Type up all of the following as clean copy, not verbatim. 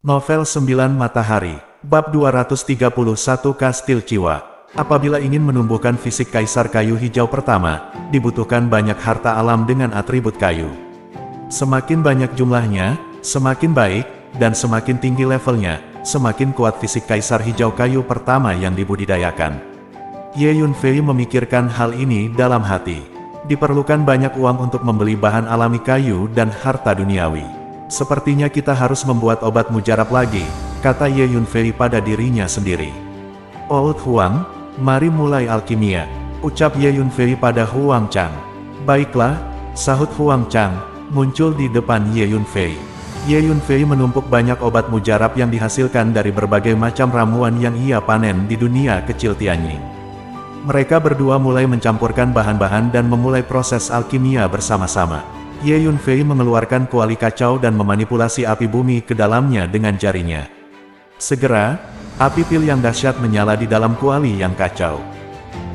Novel 9 Matahari, Bab 231 Kastil Ciwa. Apabila ingin menumbuhkan fisik Kaisar Kayu Hijau pertama, dibutuhkan banyak harta alam dengan atribut kayu. Semakin banyak jumlahnya, semakin baik, dan semakin tinggi levelnya, semakin kuat fisik Kaisar Hijau Kayu pertama yang dibudidayakan. Ye Yunfei memikirkan hal ini dalam hati. Diperlukan banyak uang untuk membeli bahan alami kayu dan harta duniawi. Sepertinya kita harus membuat obat mujarab lagi, kata Ye Yunfei pada dirinya sendiri. Old Huang, mari mulai alkimia, ucap Ye Yunfei pada Huang Chang. Baiklah, sahut Huang Chang, muncul di depan Ye Yunfei. Ye Yunfei menumpuk banyak obat mujarab yang dihasilkan dari berbagai macam ramuan yang ia panen di dunia kecil Tianyi. Mereka berdua mulai mencampurkan bahan-bahan dan memulai proses alkimia bersama-sama. Ye Yunfei mengeluarkan kuali kacau dan memanipulasi api bumi ke dalamnya dengan jarinya. Segera, api pil yang dahsyat menyala di dalam kuali yang kacau.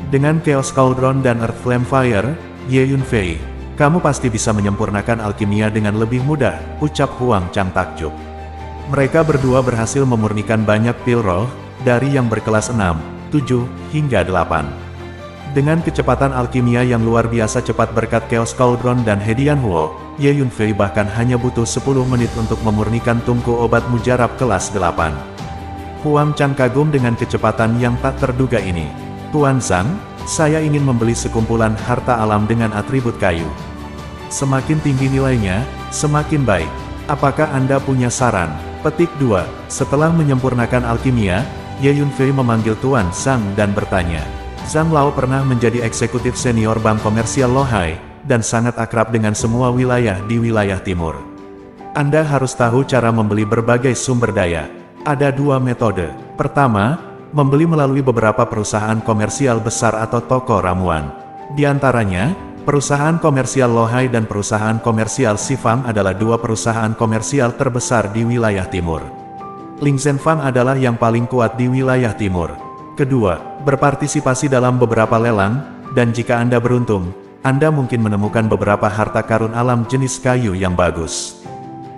Dengan Chaos Cauldron dan Earth Flame Fire, Ye Yunfei, kamu pasti bisa menyempurnakan alkimia dengan lebih mudah, ucap Huang Chang takjub. Mereka berdua berhasil memurnikan banyak pil roh, dari yang berkelas 6, 7, hingga 8. Dengan kecepatan alkimia yang luar biasa cepat berkat Chaos Cauldron dan Hedian Huo, Ye Yunfei bahkan hanya butuh 10 menit untuk memurnikan tungku obat mujarab kelas 8. Huang Chang kagum dengan kecepatan yang tak terduga ini. Tuan Zhang, saya ingin membeli sekumpulan harta alam dengan atribut kayu. Semakin tinggi nilainya, semakin baik. Apakah Anda punya saran? Petik 2. Setelah menyempurnakan alkimia, Ye Yunfei memanggil Tuan Zhang dan bertanya. Zhang Lao pernah menjadi eksekutif senior bank komersial Lohai, dan sangat akrab dengan semua wilayah di wilayah timur. Anda harus tahu cara membeli berbagai sumber daya. Ada dua metode. Pertama, membeli melalui beberapa perusahaan komersial besar atau toko ramuan. Di antaranya, perusahaan komersial Lohai dan perusahaan komersial Sifang adalah dua perusahaan komersial terbesar di wilayah timur. Lingzhen Fang adalah yang paling kuat di wilayah timur. Kedua, berpartisipasi dalam beberapa lelang, dan jika Anda beruntung, Anda mungkin menemukan beberapa harta karun alam jenis kayu yang bagus.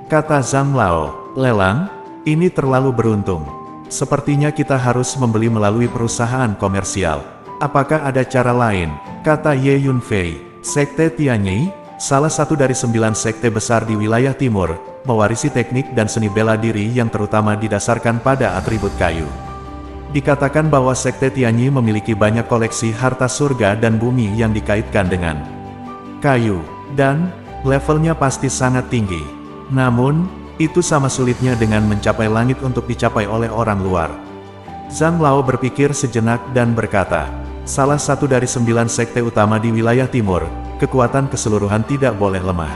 Kata Zhang Lao, lelang? Ini terlalu beruntung. Sepertinya kita harus membeli melalui perusahaan komersial. Apakah ada cara lain? Kata Ye Yunfei. Sekte Tianyi, salah satu dari 9 sekte besar di wilayah timur, mewarisi teknik dan seni bela diri yang terutama didasarkan pada atribut kayu. Dikatakan bahwa Sekte Tianyi memiliki banyak koleksi harta surga dan bumi yang dikaitkan dengan kayu, dan levelnya pasti sangat tinggi. Namun, itu sama sulitnya dengan mencapai langit untuk dicapai oleh orang luar. Zhang Lao berpikir sejenak dan berkata, salah satu dari 9 sekte utama di wilayah timur, kekuatan keseluruhan tidak boleh lemah.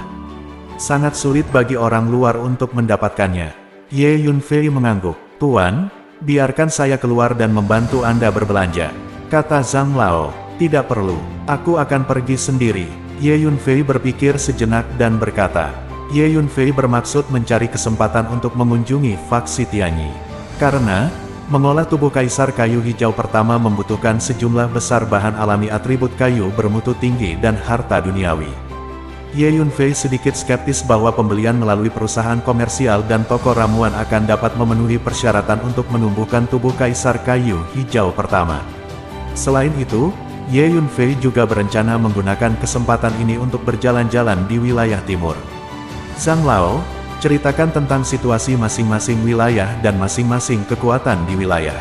Sangat sulit bagi orang luar untuk mendapatkannya. Ye Yunfei mengangguk. Tuan, biarkan saya keluar dan membantu Anda berbelanja, kata Zhang Lao. Tidak perlu, aku akan pergi sendiri. Ye Yunfei berpikir sejenak dan berkata. Ye Yunfei bermaksud mencari kesempatan untuk mengunjungi faksi Tianyi. Karena, mengolah tubuh Kaisar Kayu Hijau pertama membutuhkan sejumlah besar bahan alami atribut kayu bermutu tinggi dan harta duniawi. Ye Yunfei sedikit skeptis bahwa pembelian melalui perusahaan komersial dan toko ramuan akan dapat memenuhi persyaratan untuk menumbuhkan tubuh Kaisar Kayu Hijau pertama. Selain itu, Ye Yunfei juga berencana menggunakan kesempatan ini untuk berjalan-jalan di wilayah timur. Zhang Lao, ceritakan tentang situasi masing-masing wilayah dan masing-masing kekuatan di wilayah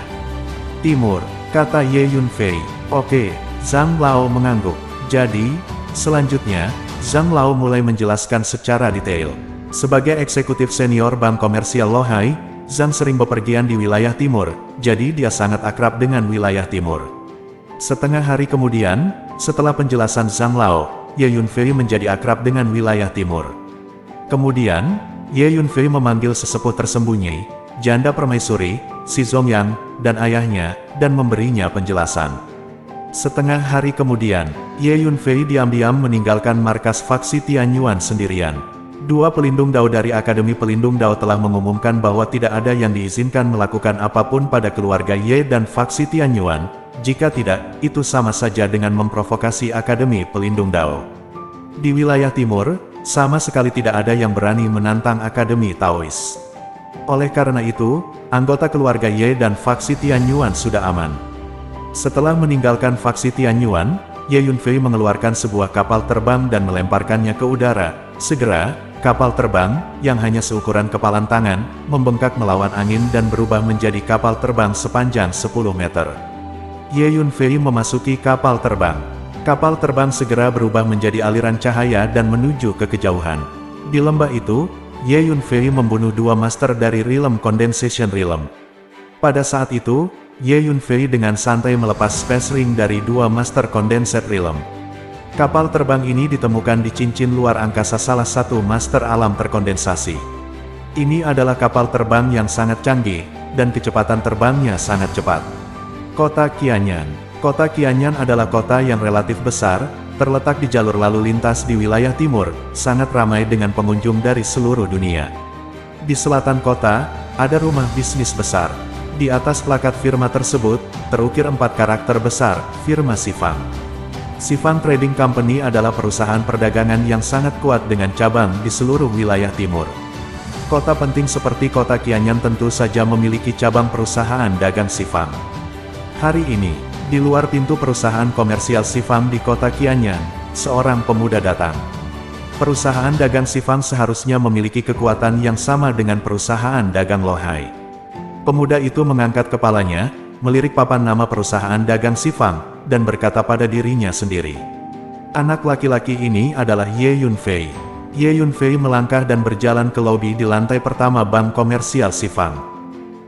timur, kata Ye Yunfei. Oke, Zhang Lao mengangguk. Jadi, selanjutnya, Zhang Lao mulai menjelaskan secara detail. Sebagai eksekutif senior bank komersial Lohai, Zhang sering bepergian di wilayah timur, jadi dia sangat akrab dengan wilayah timur. Setengah hari kemudian, setelah penjelasan Zhang Lao, Ye Yunfei menjadi akrab dengan wilayah timur. Kemudian, Ye Yunfei memanggil sesepuh tersembunyi, janda permaisuri, Si Zongyang, dan ayahnya, dan memberinya penjelasan. Setengah hari kemudian, Ye Yunfei diam-diam meninggalkan markas faksi Tianyuan sendirian. Dua pelindung Dao dari Akademi Pelindung Dao telah mengumumkan bahwa tidak ada yang diizinkan melakukan apapun pada keluarga Ye dan faksi Tianyuan. Jika tidak, itu sama saja dengan memprovokasi Akademi Pelindung Dao. Di wilayah timur, sama sekali tidak ada yang berani menantang Akademi Taois. Oleh karena itu, anggota keluarga Ye dan faksi Tianyuan sudah aman. Setelah meninggalkan faksi Tianyuan, Ye Yunfei mengeluarkan sebuah kapal terbang dan melemparkannya ke udara. Segera, kapal terbang, yang hanya seukuran kepalan tangan, membengkak melawan angin dan berubah menjadi kapal terbang sepanjang 10 meter. Ye Yunfei memasuki kapal terbang. Kapal terbang segera berubah menjadi aliran cahaya dan menuju ke kejauhan. Di lembah itu, Ye Yunfei membunuh 2 master dari Realm Condensation Realm. Pada saat itu, Ye Yunfei dengan santai melepas Space Ring dari 2 Master Condensate Realm. Kapal terbang ini ditemukan di cincin luar angkasa salah satu Master Alam terkondensasi. Ini adalah kapal terbang yang sangat canggih, dan kecepatan terbangnya sangat cepat. Kota Qianyan. Kota Qianyan adalah kota yang relatif besar, terletak di jalur lalu lintas di wilayah timur, sangat ramai dengan pengunjung dari seluruh dunia. Di selatan kota, ada rumah bisnis besar. Di atas plakat firma tersebut, terukir 4 karakter besar, firma Sifang. Sifang Trading Company adalah perusahaan perdagangan yang sangat kuat dengan cabang di seluruh wilayah timur. Kota penting seperti kota Qianyan tentu saja memiliki cabang perusahaan dagang Sifang. Hari ini, di luar pintu perusahaan komersial Sifang di kota Qianyan, seorang pemuda datang. Perusahaan dagang Sifang seharusnya memiliki kekuatan yang sama dengan perusahaan dagang Lohai. Pemuda itu mengangkat kepalanya, melirik papan nama perusahaan dagang Sifang, dan berkata pada dirinya sendiri. Anak laki-laki ini adalah Ye Yunfei. Ye Yunfei melangkah dan berjalan ke lobi di lantai pertama bank komersial Sifang.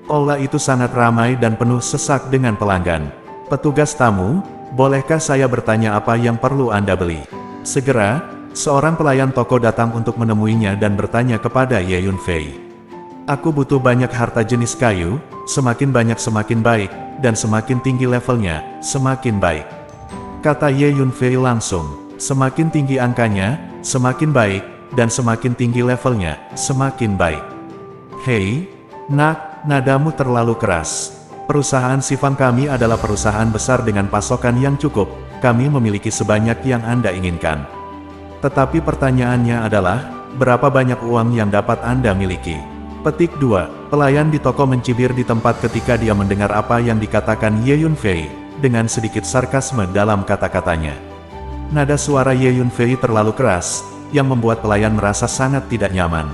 Aula itu sangat ramai dan penuh sesak dengan pelanggan. Petugas tamu, bolehkah saya bertanya apa yang perlu Anda beli? Segera, seorang pelayan toko datang untuk menemuinya dan bertanya kepada Ye Yunfei. Aku butuh banyak harta jenis kayu, semakin banyak semakin baik, dan semakin tinggi levelnya, semakin baik. Kata Ye Yunfei langsung, semakin tinggi angkanya, semakin baik, dan semakin tinggi levelnya, semakin baik. Hei, nak, nadamu terlalu keras. Perusahaan Sifang kami adalah perusahaan besar dengan pasokan yang cukup, kami memiliki sebanyak yang Anda inginkan. Tetapi pertanyaannya adalah, berapa banyak uang yang dapat Anda miliki? Petik 2. Pelayan di toko mencibir di tempat ketika dia mendengar apa yang dikatakan Ye Yunfei, dengan sedikit sarkasme dalam kata-katanya. Nada suara Ye Yunfei terlalu keras, yang membuat pelayan merasa sangat tidak nyaman.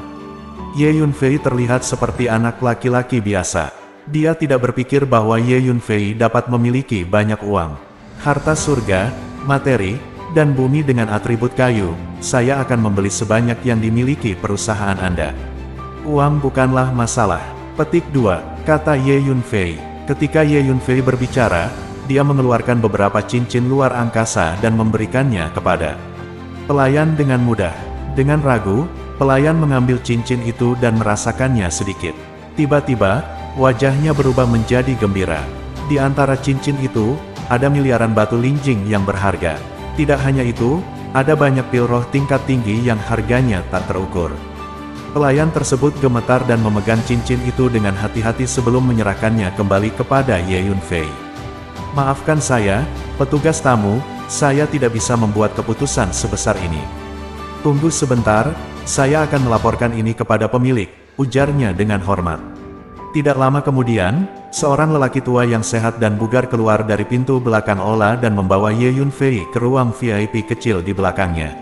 Ye Yunfei terlihat seperti anak laki-laki biasa. Dia tidak berpikir bahwa Ye Yunfei dapat memiliki banyak uang. Harta surga, materi, dan bumi dengan atribut kayu, saya akan membeli sebanyak yang dimiliki perusahaan Anda. Uang bukanlah masalah. Petik 2. Kata Ye Yunfei. Ketika Ye Yunfei berbicara, dia mengeluarkan beberapa cincin luar angkasa dan memberikannya kepada pelayan dengan mudah. Dengan ragu, pelayan mengambil cincin itu dan merasakannya sedikit. Tiba-tiba, wajahnya berubah menjadi gembira. Di antara cincin itu, ada miliaran batu linjing yang berharga. Tidak hanya itu, ada banyak pil roh tingkat tinggi yang harganya tak terukur. Pelayan tersebut gemetar dan memegang cincin itu dengan hati-hati sebelum menyerahkannya kembali kepada Ye Yunfei. Maafkan saya, petugas tamu, saya tidak bisa membuat keputusan sebesar ini. Tunggu sebentar, saya akan melaporkan ini kepada pemilik, ujarnya dengan hormat. Tidak lama kemudian, seorang lelaki tua yang sehat dan bugar keluar dari pintu belakang Ola dan membawa Ye Yunfei ke ruang VIP kecil di belakangnya.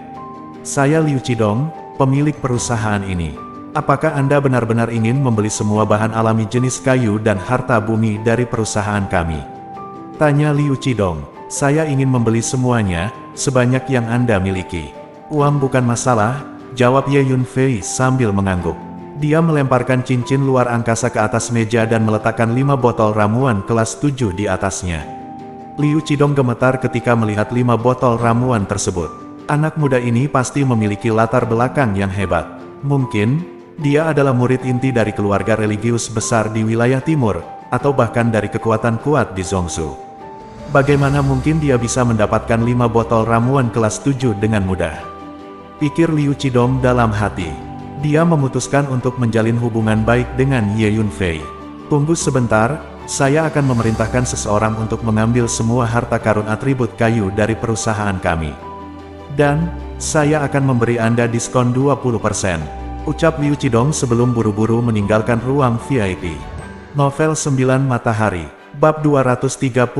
Saya Liu Qidong, pemilik perusahaan ini. Apakah Anda benar-benar ingin membeli semua bahan alami jenis kayu dan harta bumi dari perusahaan kami? Tanya Liu Qidong. Saya ingin membeli semuanya, sebanyak yang Anda miliki. Uang bukan masalah, jawab Ye Yunfei sambil mengangguk. Dia melemparkan cincin luar angkasa ke atas meja dan meletakkan 5 botol ramuan kelas 7 di atasnya. Liu Qidong gemetar ketika melihat 5 botol ramuan tersebut. Anak muda ini pasti memiliki latar belakang yang hebat. Mungkin, dia adalah murid inti dari keluarga religius besar di wilayah timur, atau bahkan dari kekuatan kuat di Zhongzhou. Bagaimana mungkin dia bisa mendapatkan 5 botol ramuan kelas 7 dengan mudah? Pikir Liu Qidong dalam hati. Dia memutuskan untuk menjalin hubungan baik dengan Ye Yunfei. Tunggu sebentar, saya akan memerintahkan seseorang untuk mengambil semua harta karun atribut kayu dari perusahaan kami. Dan, saya akan memberi Anda diskon 20%. ucap Liu Qidong sebelum buru-buru meninggalkan ruang VIP. Novel 9 Matahari, Bab 232.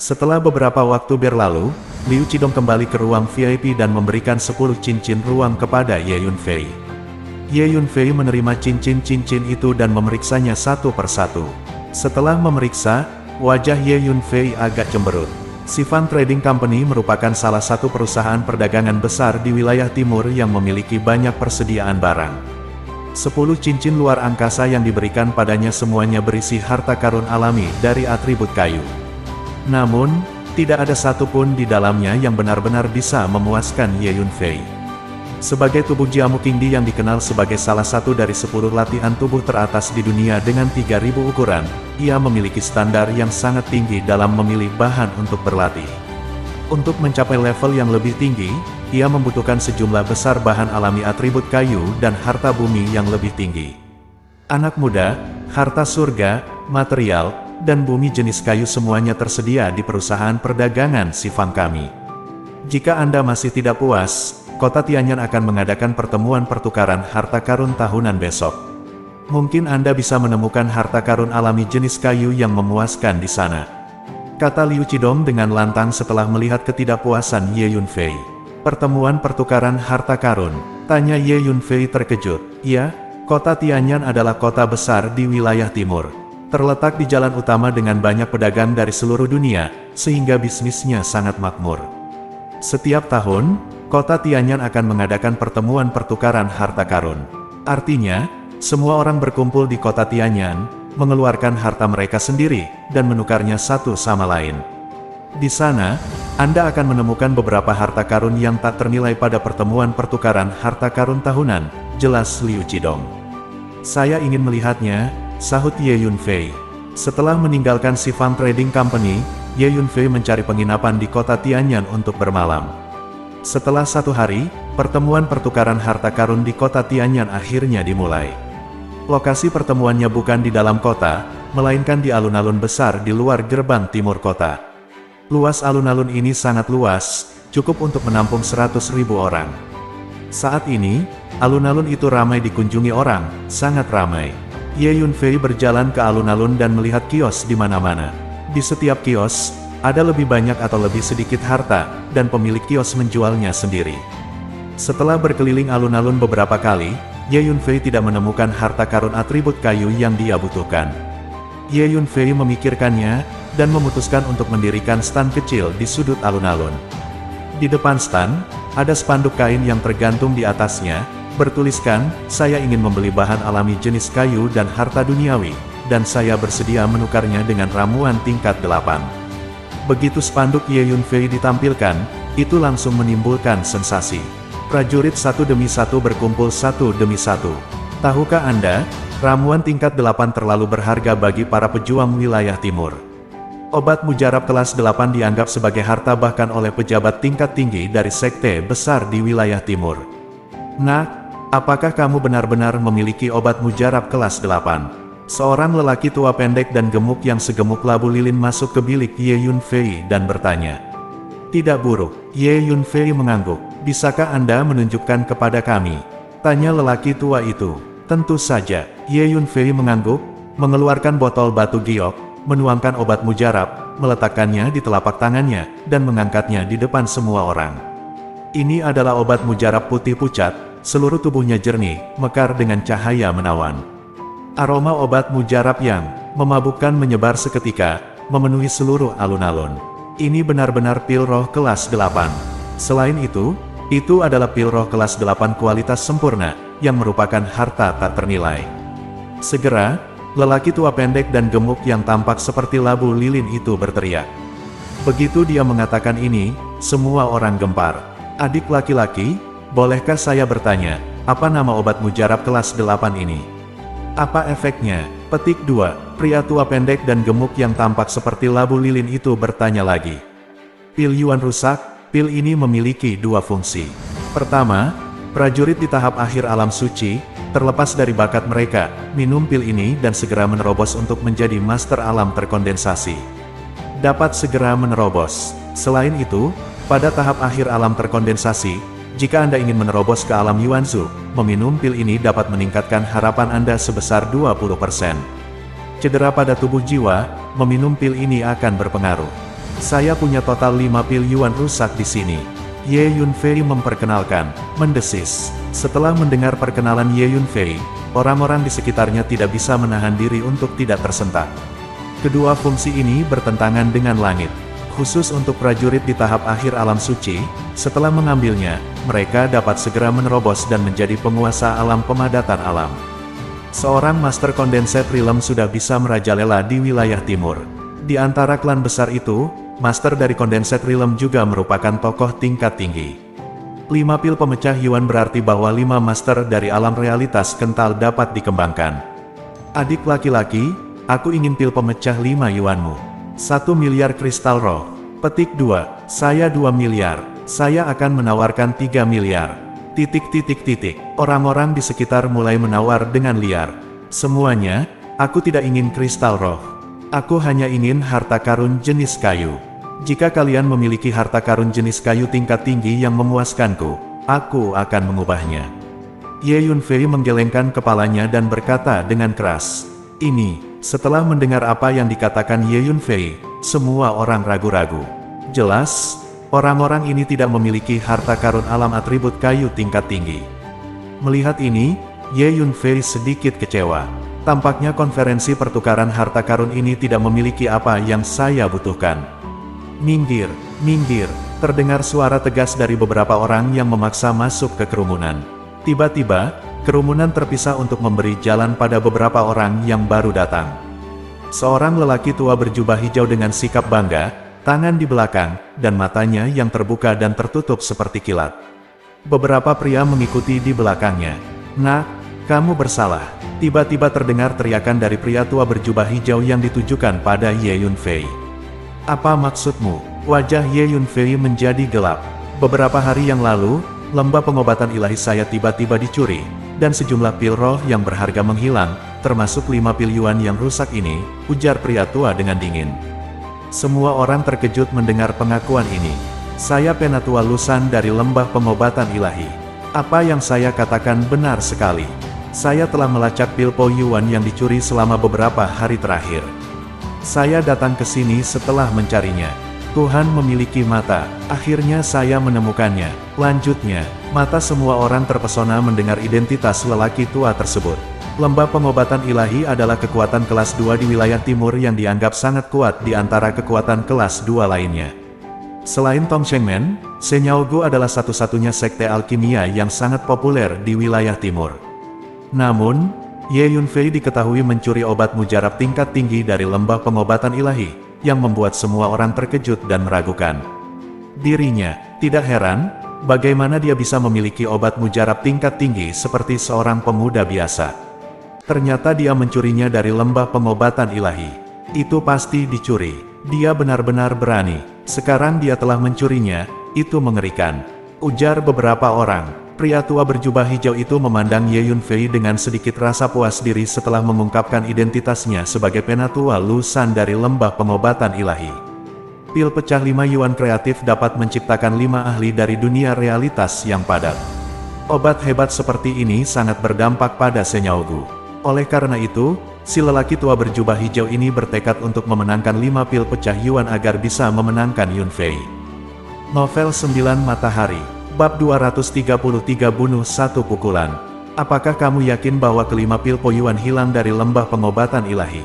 Setelah beberapa waktu berlalu, Liu Qidong kembali ke ruang VIP dan memberikan 10 cincin ruang kepada Ye Yunfei. Ye Yunfei menerima cincin-cincin itu dan memeriksanya satu persatu. Setelah memeriksa, wajah Ye Yunfei agak cemberut. Sivan Trading Company merupakan salah satu perusahaan perdagangan besar di wilayah timur yang memiliki banyak persediaan barang. 10 cincin luar angkasa yang diberikan padanya semuanya berisi harta karun alami dari atribut kayu. Namun, tidak ada satupun di dalamnya yang benar-benar bisa memuaskan Ye Yunfei. Sebagai tubuh Jiamu Qingdi yang dikenal sebagai salah satu dari 10 latihan tubuh teratas di dunia dengan 3000 ukuran, ia memiliki standar yang sangat tinggi dalam memilih bahan untuk berlatih. Untuk mencapai level yang lebih tinggi, ia membutuhkan sejumlah besar bahan alami atribut kayu dan harta bumi yang lebih tinggi. Anak muda, harta surga, material, dan bumi jenis kayu semuanya tersedia di perusahaan perdagangan Sivan kami. Jika Anda masih tidak puas, Kota Tianyan akan mengadakan pertemuan pertukaran harta karun tahunan besok. Mungkin Anda bisa menemukan harta karun alami jenis kayu yang memuaskan di sana, kata Liu Qidong dengan lantang setelah melihat ketidakpuasan Ye Yunfei. Pertemuan pertukaran harta karun, tanya Ye Yunfei terkejut. Ya, Kota Tianyan adalah kota besar di wilayah timur. Terletak di jalan utama dengan banyak pedagang dari seluruh dunia, sehingga bisnisnya sangat makmur. Setiap tahun, Kota Tianyan akan mengadakan pertemuan pertukaran harta karun. Artinya, semua orang berkumpul di Kota Tianyan, mengeluarkan harta mereka sendiri, dan menukarnya satu sama lain. Di sana, Anda akan menemukan beberapa harta karun yang tak ternilai pada pertemuan pertukaran harta karun tahunan, jelas Liu Qidong. Saya ingin melihatnya, sahut Ye Yunfei. Setelah meninggalkan Sivan Trading Company, Ye Yunfei mencari penginapan di Kota Tianyan untuk bermalam. Setelah 1 hari, pertemuan pertukaran harta karun di Kota Tianyan akhirnya dimulai. Lokasi pertemuannya bukan di dalam kota, melainkan di alun-alun besar di luar gerbang timur kota. Luas alun-alun ini sangat luas, cukup untuk menampung 100.000 orang. Saat ini, alun-alun itu ramai dikunjungi orang, sangat ramai. Ye Yunfei berjalan ke alun-alun dan melihat kios di mana-mana. Di setiap kios, ada lebih banyak atau lebih sedikit harta, dan pemilik kios menjualnya sendiri. Setelah berkeliling alun-alun beberapa kali, Ye Yunfei tidak menemukan harta karun atribut kayu yang dia butuhkan. Ye Yunfei memikirkannya, dan memutuskan untuk mendirikan stan kecil di sudut alun-alun. Di depan stan, ada spanduk kain yang tergantung di atasnya, bertuliskan, "Saya ingin membeli bahan alami jenis kayu dan harta duniawi, dan saya bersedia menukarnya dengan ramuan tingkat 8. Begitu spanduk Ye Yunfei ditampilkan, itu langsung menimbulkan sensasi. Prajurit satu demi satu berkumpul satu demi satu. Tahukah Anda, ramuan tingkat 8 terlalu berharga bagi para pejuang wilayah timur. Obat mujarab kelas 8 dianggap sebagai harta bahkan oleh pejabat tingkat tinggi dari sekte besar di wilayah timur. Nah, apakah kamu benar-benar memiliki obat mujarab kelas 8? Seorang lelaki tua pendek dan gemuk yang segemuk labu lilin masuk ke bilik Ye Yunfei dan bertanya. Tidak buruk, Ye Yunfei mengangguk. Bisakah Anda menunjukkan kepada kami? Tanya lelaki tua itu. Tentu saja, Ye Yunfei mengangguk, mengeluarkan botol batu giok, menuangkan obat mujarab, meletakkannya di telapak tangannya, dan mengangkatnya di depan semua orang. Ini adalah obat mujarab putih pucat. Seluruh tubuhnya jernih, mekar dengan cahaya menawan. Aroma obat mujarab yang memabukkan menyebar seketika, memenuhi seluruh alun-alun. Ini benar-benar pil roh kelas 8. Selain itu adalah pil roh kelas 8 kualitas sempurna, yang merupakan harta tak ternilai. Segera, lelaki tua pendek dan gemuk yang tampak seperti labu lilin itu berteriak. Begitu dia mengatakan ini, semua orang gempar. Adik laki-laki, bolehkah saya bertanya, apa nama obat mujarab kelas 8 ini? Apa efeknya? Petik 2. Pria tua pendek dan gemuk yang tampak seperti labu lilin itu bertanya lagi. Pil Yuan rusak. Pil ini memiliki 2 fungsi. Pertama, prajurit di tahap akhir alam suci, terlepas dari bakat mereka, minum pil ini dan segera menerobos untuk menjadi master alam terkondensasi. Dapat segera menerobos. Selain itu, pada tahap akhir alam terkondensasi, Jika Anda ingin menerobos ke alam Yuanzu, meminum pil ini dapat meningkatkan harapan Anda sebesar 20%. Cedera pada tubuh jiwa, meminum pil ini akan berpengaruh. Saya punya total 5 pil Yuan rusak di sini. Ye Yunfei memperkenalkan, mendesis. Setelah mendengar perkenalan Ye Yunfei, orang-orang di sekitarnya tidak bisa menahan diri untuk tidak tersentak. Kedua fungsi ini bertentangan dengan langit. Khusus untuk prajurit di tahap akhir alam suci, setelah mengambilnya, mereka dapat segera menerobos dan menjadi penguasa alam pemadatan alam. Seorang Master Kondenset Realm sudah bisa merajalela di wilayah timur. Di antara klan besar itu, Master dari Kondenset Realm juga merupakan tokoh tingkat tinggi. 5 pil pemecah Yuan berarti bahwa 5 Master dari alam realitas kental dapat dikembangkan. Adik laki-laki, aku ingin pil pemecah 5 Yuanmu. 1 miliar kristal roh. Petik 2, saya 2 miliar. Saya akan menawarkan 3 miliar. Orang-orang di sekitar mulai menawar dengan liar. Semuanya, aku tidak ingin kristal roh. Aku hanya ingin harta karun jenis kayu. Jika kalian memiliki harta karun jenis kayu tingkat tinggi yang memuaskanku, aku akan mengubahnya. Ye Yunfei menggelengkan kepalanya dan berkata dengan keras. Ini, setelah mendengar apa yang dikatakan Ye Yunfei, semua orang ragu-ragu. Jelas, orang-orang ini tidak memiliki harta karun alam atribut kayu tingkat tinggi. Melihat ini, Ye Yunfei sedikit kecewa. Tampaknya konferensi pertukaran harta karun ini tidak memiliki apa yang saya butuhkan. Minggir, minggir, terdengar suara tegas dari beberapa orang yang memaksa masuk ke kerumunan. Tiba-tiba, kerumunan terpisah untuk memberi jalan pada beberapa orang yang baru datang. Seorang lelaki tua berjubah hijau dengan sikap bangga, tangan di belakang, dan matanya yang terbuka dan tertutup seperti kilat. Beberapa pria mengikuti di belakangnya. Nak, kamu bersalah. Tiba-tiba terdengar teriakan dari pria tua berjubah hijau yang ditujukan pada Ye Yunfei. Apa maksudmu? Wajah Ye Yunfei menjadi gelap. Beberapa hari yang lalu, lembah pengobatan ilahi saya tiba-tiba dicuri, dan sejumlah pil roh yang berharga menghilang, termasuk 5 pil Yuan yang rusak ini, ujar pria tua dengan dingin. Semua orang terkejut mendengar pengakuan ini. Saya Penatua Lusan dari lembah pengobatan ilahi. Apa yang saya katakan benar sekali. Saya telah melacak pil Po Yuan yang dicuri selama beberapa hari terakhir. Saya datang ke sini setelah mencarinya. Tuhan memiliki mata. Akhirnya saya menemukannya. Lanjutnya, mata semua orang terpesona mendengar identitas lelaki tua tersebut. Lembah pengobatan ilahi adalah kekuatan kelas 2 di wilayah timur yang dianggap sangat kuat di antara kekuatan kelas 2 lainnya. Selain Tongshengmen, Senyaogu adalah satu-satunya sekte alkimia yang sangat populer di wilayah timur. Namun, Ye Yunfei diketahui mencuri obat mujarab tingkat tinggi dari lembah pengobatan ilahi, yang membuat semua orang terkejut dan meragukan dirinya. Tidak heran, bagaimana dia bisa memiliki obat mujarab tingkat tinggi seperti seorang pemuda biasa. Ternyata dia mencurinya dari lembah pengobatan ilahi. Itu pasti dicuri. Dia benar-benar berani. Sekarang dia telah mencurinya, itu mengerikan, ujar beberapa orang. Pria tua berjubah hijau itu memandang Ye Yunfei dengan sedikit rasa puas diri setelah mengungkapkan identitasnya sebagai Penatua Lusan dari lembah pengobatan ilahi. Pil pecah 5 Yuan kreatif dapat menciptakan 5 ahli dari dunia realitas yang padat. Obat hebat seperti ini sangat berdampak pada Senyaogu. Oleh karena itu, si lelaki tua berjubah hijau ini bertekad untuk memenangkan 5 pil pecah Yuan agar bisa memenangkan Yunfei. Novel 9 Matahari Bab 233 Bunuh Satu Pukulan. Apakah kamu yakin bahwa kelima pil Po Yuan hilang dari lembah pengobatan ilahi?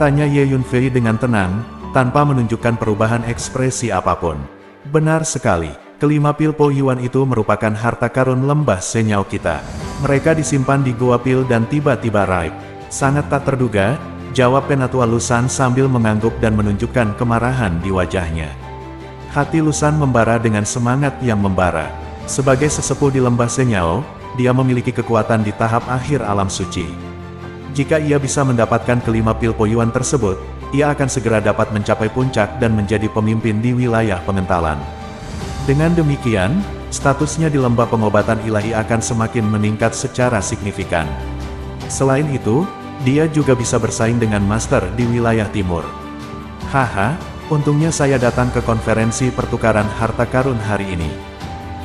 Tanya Ye Yunfei dengan tenang, tanpa menunjukkan perubahan ekspresi apapun. Benar sekali, kelima pil Po Yuan itu merupakan harta karun lembah Senyao kita. Mereka disimpan di Gua Pil dan tiba-tiba raib. Sangat tak terduga, jawab Penatua Lusan sambil mengangguk dan menunjukkan kemarahan di wajahnya. Hati Lusan membara dengan semangat yang membara. Sebagai sesepuh di lembah Senyao, dia memiliki kekuatan di tahap akhir alam suci. Jika ia bisa mendapatkan kelima pil Po Yuan tersebut, ia akan segera dapat mencapai puncak dan menjadi pemimpin di wilayah pengentalan. Dengan demikian, statusnya di lembah pengobatan ilahi akan semakin meningkat secara signifikan. Selain itu, dia juga bisa bersaing dengan master di wilayah timur. Haha. Untungnya saya datang ke konferensi pertukaran harta karun hari ini.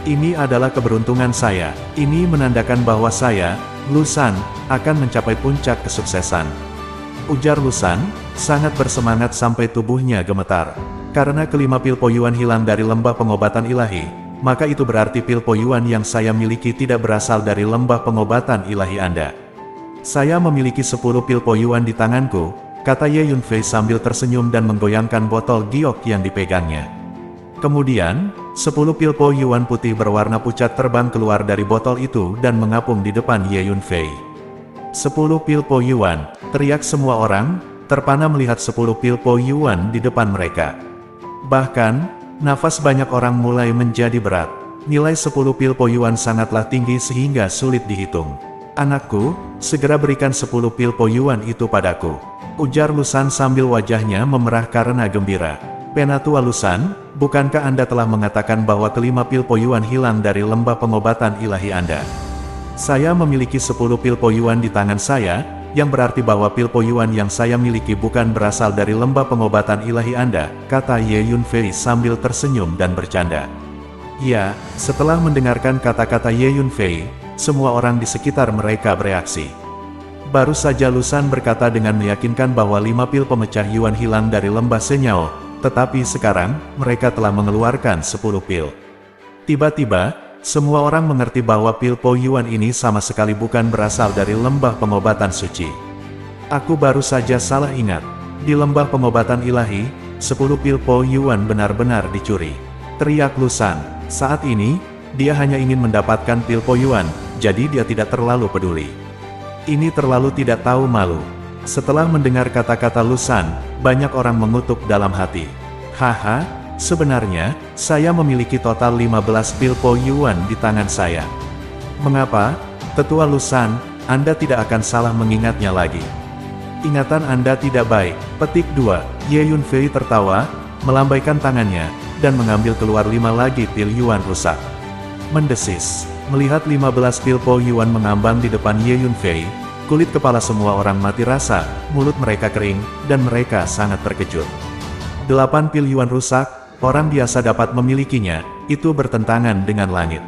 Ini adalah keberuntungan saya. Ini menandakan bahwa saya, Lusan, akan mencapai puncak kesuksesan. Ujar Lusan, sangat bersemangat sampai tubuhnya gemetar. Karena kelima pil Po Yuan hilang dari lembah pengobatan ilahi, maka itu berarti pil Po Yuan yang saya miliki tidak berasal dari lembah pengobatan ilahi Anda. Saya memiliki 10 pil Po Yuan di tanganku, kata Ye Yunfei sambil tersenyum dan menggoyangkan botol giok yang dipegangnya. Kemudian, 10 pil Po Yuan putih berwarna pucat terbang keluar dari botol itu dan mengapung di depan Ye Yunfei. 10 pil Po Yuan, teriak semua orang, terpana melihat 10 pil Po Yuan di depan mereka. Bahkan, nafas banyak orang mulai menjadi berat. Nilai 10 pil Po Yuan sangatlah tinggi sehingga sulit dihitung. Anakku, segera berikan 10 pil Po Yuan itu padaku. Ujar Lusan sambil wajahnya memerah karena gembira. Penatua Lusan, bukankah Anda telah mengatakan bahwa kelima pil Po Yuan hilang dari lembah pengobatan ilahi Anda? Saya memiliki 10 pil Po Yuan di tangan saya, yang berarti bahwa pil Po Yuan yang saya miliki bukan berasal dari lembah pengobatan ilahi Anda, kata Ye Yunfei sambil tersenyum dan bercanda. Ya, setelah mendengarkan kata-kata Ye Yunfei, semua orang di sekitar mereka bereaksi. Baru saja Lusan berkata dengan meyakinkan bahwa 5 pil pemecah Yuan hilang dari lembah Senyao, tetapi sekarang, mereka telah mengeluarkan 10 pil. Tiba-tiba, semua orang mengerti bahwa pil Po Yuan ini sama sekali bukan berasal dari lembah pengobatan suci. Aku baru saja salah ingat. Di lembah pengobatan ilahi, 10 pil Po Yuan benar-benar dicuri. Teriak Lusan. Saat ini, dia hanya ingin mendapatkan pil Po Yuan, jadi dia tidak terlalu peduli. Ini terlalu tidak tahu malu. Setelah mendengar kata-kata Lusan, banyak orang mengutuk dalam hati. Haha, sebenarnya, saya memiliki total 15 pil Po Yuan di tangan saya. Mengapa? Tetua Lusan, Anda tidak akan salah mengingatnya lagi. Ingatan Anda tidak baik. Petik 2. Ye Yunfei tertawa, melambaikan tangannya, dan mengambil keluar 5 lagi pil Yuan rusak. Mendesis. Melihat 15 pil Po Yuan mengambang di depan Ye Yunfei, kulit kepala semua orang mati rasa, mulut mereka kering, dan mereka sangat terkejut. 8 pil Yuan rusak, orang biasa dapat memilikinya, itu bertentangan dengan langit.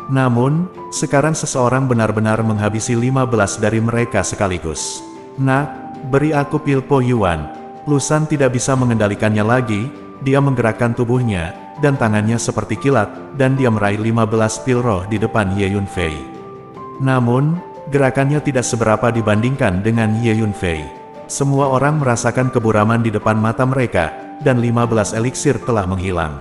Namun, sekarang seseorang benar-benar menghabisi 15 dari mereka sekaligus. Nak, beri aku pil Po Yuan. Lusan tidak bisa mengendalikannya lagi, dia menggerakkan tubuhnya, dan tangannya seperti kilat, dan dia meraih 15 pil roh di depan Ye Yunfei. Namun, gerakannya tidak seberapa dibandingkan dengan Ye Yunfei. Semua orang merasakan keburaman di depan mata mereka, dan 15 eliksir telah menghilang.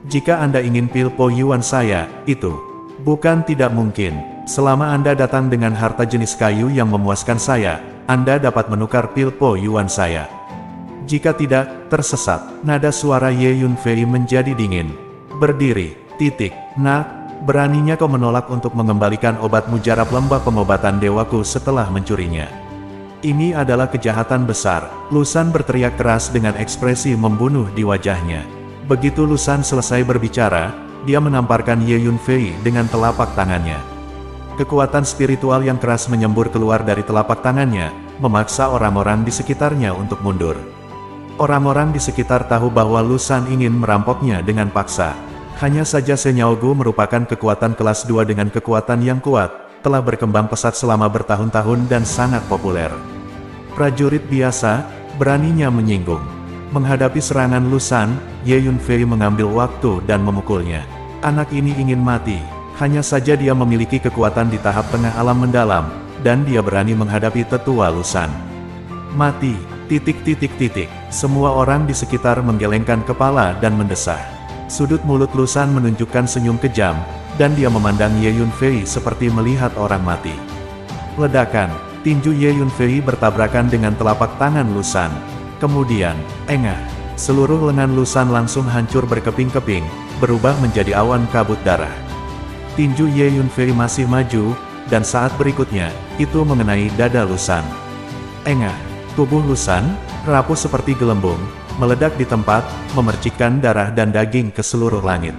Jika Anda ingin pil Po Yuan saya, itu bukan tidak mungkin. Selama Anda datang dengan harta jenis kayu yang memuaskan saya, Anda dapat menukar pil Po Yuan saya. Jika tidak, tersesat. Nada suara Ye Yunfei menjadi dingin. Berdiri, titik. Nak, beraninya kau menolak untuk mengembalikan obat mujarab lembah pengobatan dewaku setelah mencurinya. Ini adalah kejahatan besar. Lusan berteriak keras dengan ekspresi membunuh di wajahnya. Begitu Lusan selesai berbicara, dia menamparkan Ye Yunfei dengan telapak tangannya. Kekuatan spiritual yang keras menyembur keluar dari telapak tangannya, memaksa orang-orang di sekitarnya untuk mundur. Orang-orang di sekitar tahu bahwa Lusan ingin merampoknya dengan paksa. Hanya saja Senyao Gu merupakan kekuatan kelas 2 dengan kekuatan yang kuat, telah berkembang pesat selama bertahun-tahun dan sangat populer. Prajurit biasa, beraninya menyinggung. Menghadapi serangan Lusan, Ye Yunfei mengambil waktu dan memukulnya. Anak ini ingin mati, hanya saja dia memiliki kekuatan di tahap tengah alam mendalam, dan dia berani menghadapi tetua Lusan. Mati. Semua orang di sekitar menggelengkan kepala dan mendesah. Sudut mulut Lusan menunjukkan senyum kejam, dan dia memandang Ye Yunfei seperti melihat orang mati. Ledakan, tinju Ye Yunfei bertabrakan dengan telapak tangan Lusan. Kemudian, engah, seluruh lengan Lusan langsung hancur berkeping-keping, berubah menjadi awan kabut darah. Tinju Ye Yunfei masih maju, dan saat berikutnya, itu mengenai dada Lusan. Engah. Tubuh Lusan, rapuh seperti gelembung, meledak di tempat, memercikkan darah dan daging ke seluruh langit.